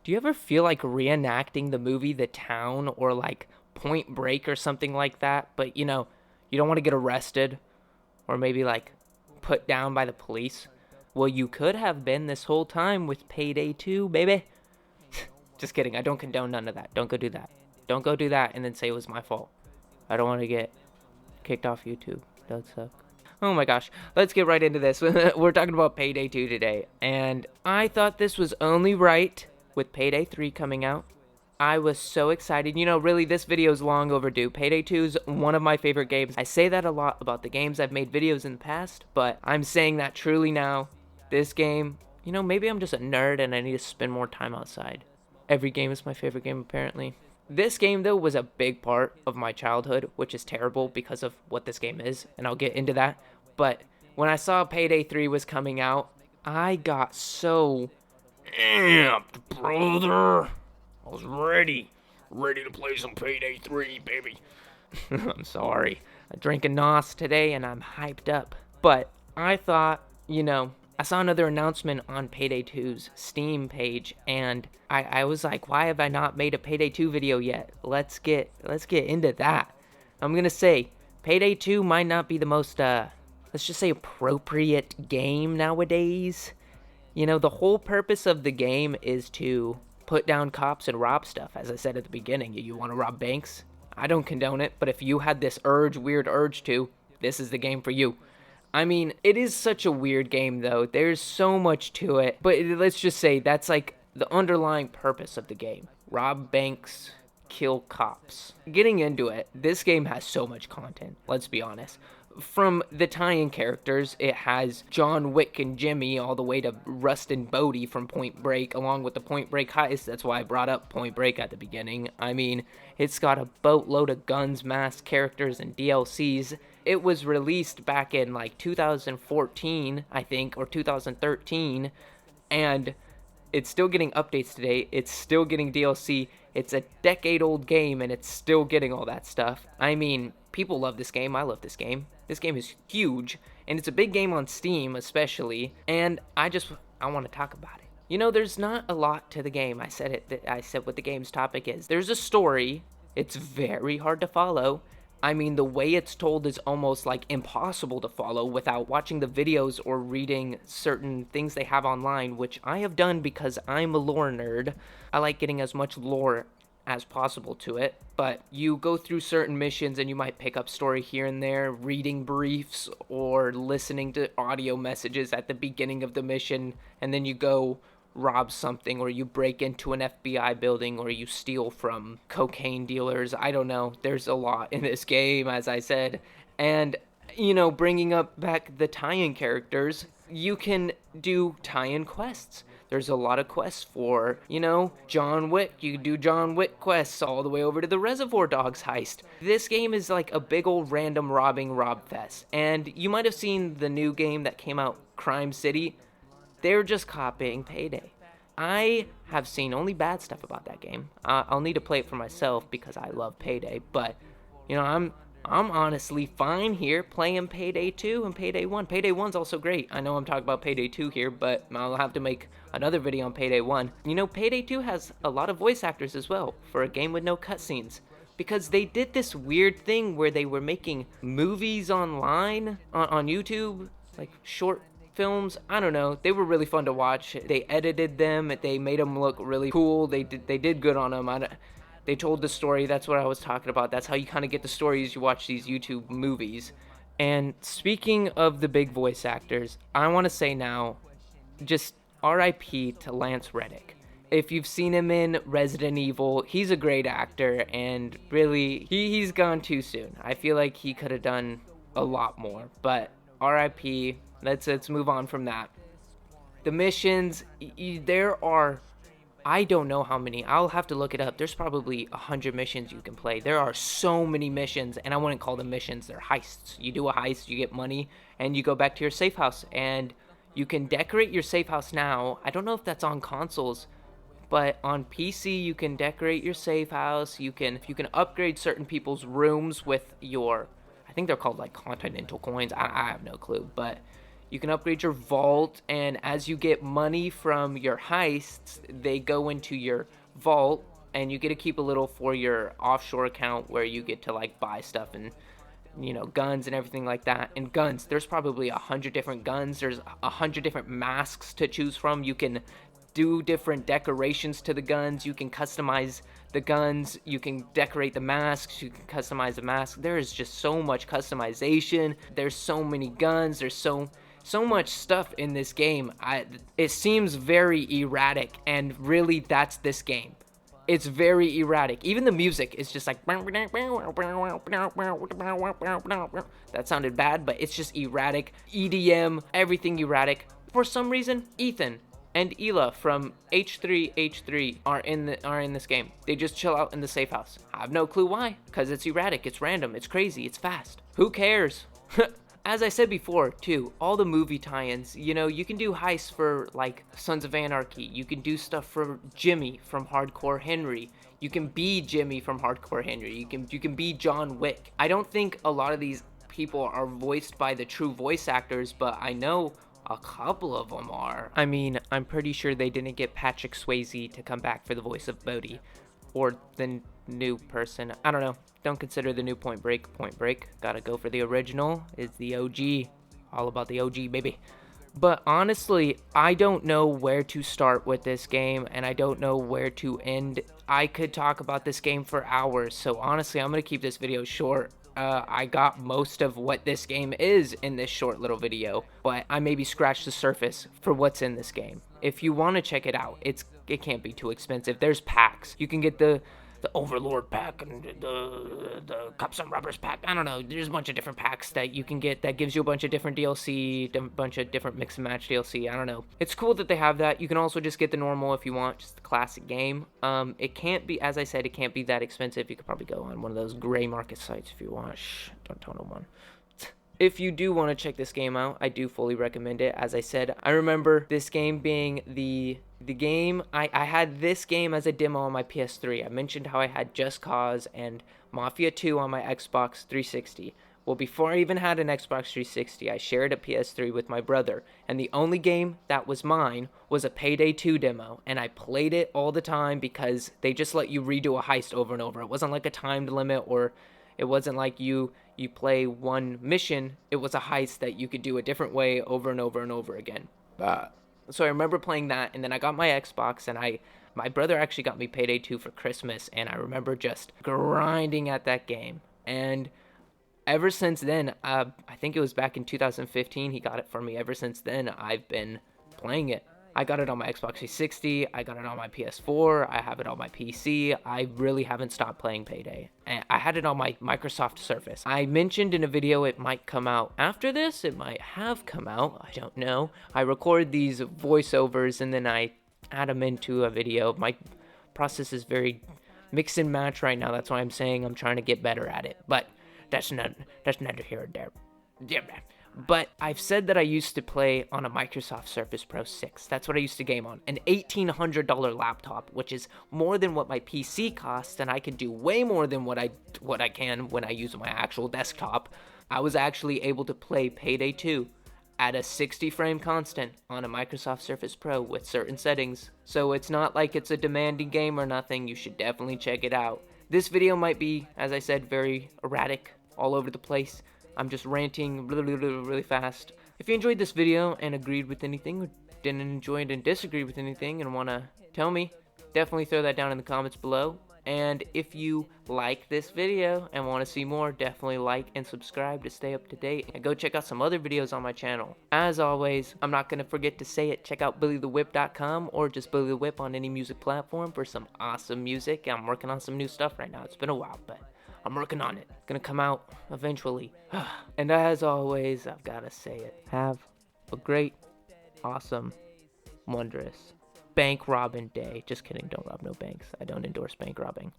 Do you ever feel like reenacting the movie The Town or like Point Break or something like that, but you don't want to get arrested or maybe like put down by the police? Well, you could have been this whole time with Payday 2, baby. Just kidding. I don't condone none of that. Don't go do that. Don't go do that and then say it was my fault. I don't want to get kicked off YouTube. That would suck. Oh my gosh. Let's get right into this. We're talking about Payday 2 today. And I thought this was only right with Payday 3 coming out. I was so excited. Really, this video is long overdue. Payday 2 is one of my favorite games. I say that a lot about the games I've made videos in the past, but I'm saying that truly now. This game, maybe I'm just a nerd and I need to spend more time outside. Every game is my favorite game, apparently. This game, though, was a big part of my childhood, which is terrible because of what this game is, and I'll get into that. But when I saw Payday 3 was coming out, I got so amped, brother. I was ready to play some Payday 3, baby. I'm sorry. I drank a NOS today, and I'm hyped up. But I thought, I saw another announcement on Payday 2's Steam page, and I was like, why have I not made a Payday 2 video yet? Let's get into that. I'm gonna say, Payday 2 might not be the most, let's just say appropriate game nowadays. The whole purpose of the game is to put down cops and rob stuff. As I said at the beginning, you want to rob banks? I don't condone it, but if you had this weird urge to, this is the game for you. I mean, it is such a weird game, though. There's so much to it. But let's just say that's like the underlying purpose of the game. Rob banks, kill cops. Getting into it, this game has so much content, let's be honest. From the tie-in characters, it has John Wick and Jimmy all the way to Rustin Bodie from Point Break, along with the Point Break heist. That's why I brought up Point Break at the beginning. I mean, it's got a boatload of guns, masks, characters, and DLCs. It was released back in like 2014, I think, or 2013, and it's still getting updates today. It's still getting DLC. It's a decade-old game, and it's still getting all that stuff. I mean, people love this game. I love this game. This game is huge, and it's a big game on Steam, especially, and I want to talk about it. There's not a lot to the game. I said what the game's topic is. There's a story. It's very hard to follow. I mean, the way it's told is almost like impossible to follow without watching the videos or reading certain things they have online, which I have done because I'm a lore nerd. I like getting as much lore as possible to it, but you go through certain missions and you might pick up story here and there, reading briefs or listening to audio messages at the beginning of the mission, and then you go rob something, or you break into an FBI building, or you steal from cocaine dealers. I don't know. There's a lot in this game, as I said. And, bringing up back the tie-in characters, you can do tie-in quests. There's a lot of quests for, John Wick. You can do John Wick quests all the way over to the Reservoir Dogs heist. This game is like a big old random rob fest. And you might have seen the new game that came out, Crime City. They're just copying Payday. I have seen only bad stuff about that game. I'll need to play it for myself because I love Payday. But, I'm honestly fine here playing Payday 2 and Payday 1. Payday 1's also great. I know I'm talking about Payday 2 here, but I'll have to make another video on Payday 1. Payday 2 has a lot of voice actors as well for a game with no cutscenes. Because they did this weird thing where they were making movies online on YouTube, like short films. I don't know. They were really fun to watch. They edited them. They made them look really cool. They did good on them. They told the story. That's what I was talking about. That's how you kind of get the stories. You watch these YouTube movies. And speaking of the big voice actors, I want to say now, just R.I.P. to Lance Reddick. If you've seen him in Resident Evil, he's a great actor, and really, he's gone too soon. I feel like he could have done a lot more, but R.I.P. Let's move on from that. The missions, there are, I don't know how many. I'll have to look it up. There's probably 100 missions you can play. There are so many missions, and I wouldn't call them missions. They're heists. You do a heist, you get money, and you go back to your safe house, and you can decorate your safe house now. I don't know if that's on consoles, but on PC, you can decorate your safe house. You can upgrade certain people's rooms with your, I think they're called like Continental coins. I have no clue, but You can upgrade your vault, and as you get money from your heists, they go into your vault, and you get to keep a little for your offshore account where you get to like buy stuff and guns and everything like that. And guns, there's probably 100 different guns. There's 100 different masks to choose from. You can do different decorations to the guns. You can customize the guns. You can decorate the masks. You can customize the mask. There is just so much customization. There's so many guns. There's so much stuff in this game. It seems very erratic, and really that's this game. It's very erratic. Even the music is just like that sounded bad, but it's just erratic. EDM, everything erratic. For some reason, Ethan and Ela from H3H3 are in this game. They just chill out in the safe house. I have no clue why, because it's erratic, it's random, it's crazy, it's fast. Who cares? As I said before, too, all the movie tie-ins, you can do heists for, like, Sons of Anarchy. You can do stuff for Jimmy from Hardcore Henry. You can be Jimmy from Hardcore Henry. You can be John Wick. I don't think a lot of these people are voiced by the true voice actors, but I know a couple of them are. I mean, I'm pretty sure they didn't get Patrick Swayze to come back for the voice of Bodhi. Or the new person. I don't know. Don't consider the new Point Break Point Break. Gotta go for the original. It's the OG. All about the OG, baby. But honestly, I don't know where to start with this game, and I don't know where to end. I could talk about this game for hours, so honestly, I'm gonna keep this video short. I got most of what this game is in this short little video, but I maybe scratched the surface for what's in this game. If you want to check it out, it can't be too expensive. There's packs. You can get the Overlord pack and the Cups and Rubbers pack. I don't know. There's a bunch of different packs that you can get that gives you a bunch of different DLC, a bunch of different mix and match DLC. I don't know. It's cool that they have that. You can also just get the normal if you want, just the classic game. It can't be, as I said, it can't be that expensive. You could probably go on one of those gray market sites if you want. Shh, don't tell no one. If you do want to check this game out, I do fully recommend it. As I said, I remember this game being the game, I had this game as a demo on my PS3. I mentioned how I had Just Cause and Mafia 2 on my Xbox 360. Well, before I even had an Xbox 360, I shared a PS3 with my brother, and the only game that was mine was a Payday 2 demo, and I played it all the time because they just let you redo a heist over and over. It wasn't like a timed limit, or it wasn't like you play one mission. It was a heist that you could do a different way over and over and over again. So I remember playing that, and then I got my Xbox, and my brother actually got me Payday 2 for Christmas, and I remember just grinding at that game. And ever since then, I think it was back in 2015, he got it for me. Ever since then, I've been playing it. I got it on my Xbox 360, I got it on my PS4, I have it on my PC. I really haven't stopped playing Payday. And I had it on my Microsoft Surface. I mentioned in a video it might come out after this, it might have come out, I don't know. I record these voiceovers and then I add them into a video. My process is very mix and match right now, that's why I'm saying I'm trying to get better at it. But that's neither here or there. Yeah, man. But I've said that I used to play on a Microsoft Surface Pro 6. That's what I used to game on. An $1,800 laptop, which is more than what my PC costs, and I can do way more than what I can when I use my actual desktop. I was actually able to play Payday 2 at a 60 frame constant on a Microsoft Surface Pro with certain settings. So it's not like it's a demanding game or nothing. You should definitely check it out. This video might be, as I said, very erratic, all over the place. I'm just ranting really fast. If you enjoyed this video and agreed with anything, or didn't enjoy it and disagreed with anything and want to tell me, definitely throw that down in the comments below. And if you like this video and want to see more, definitely like and subscribe to stay up to date. And go check out some other videos on my channel. As always, I'm not going to forget to say it. Check out BillyTheWhip.com or just BillyTheWhip on any music platform for some awesome music. I'm working on some new stuff right now. It's been a while, but I'm working on it. It's gonna come out eventually. And as always, I've gotta say it. Have a great, awesome, wondrous bank robbing day. Just kidding, don't rob no banks. I don't endorse bank robbing.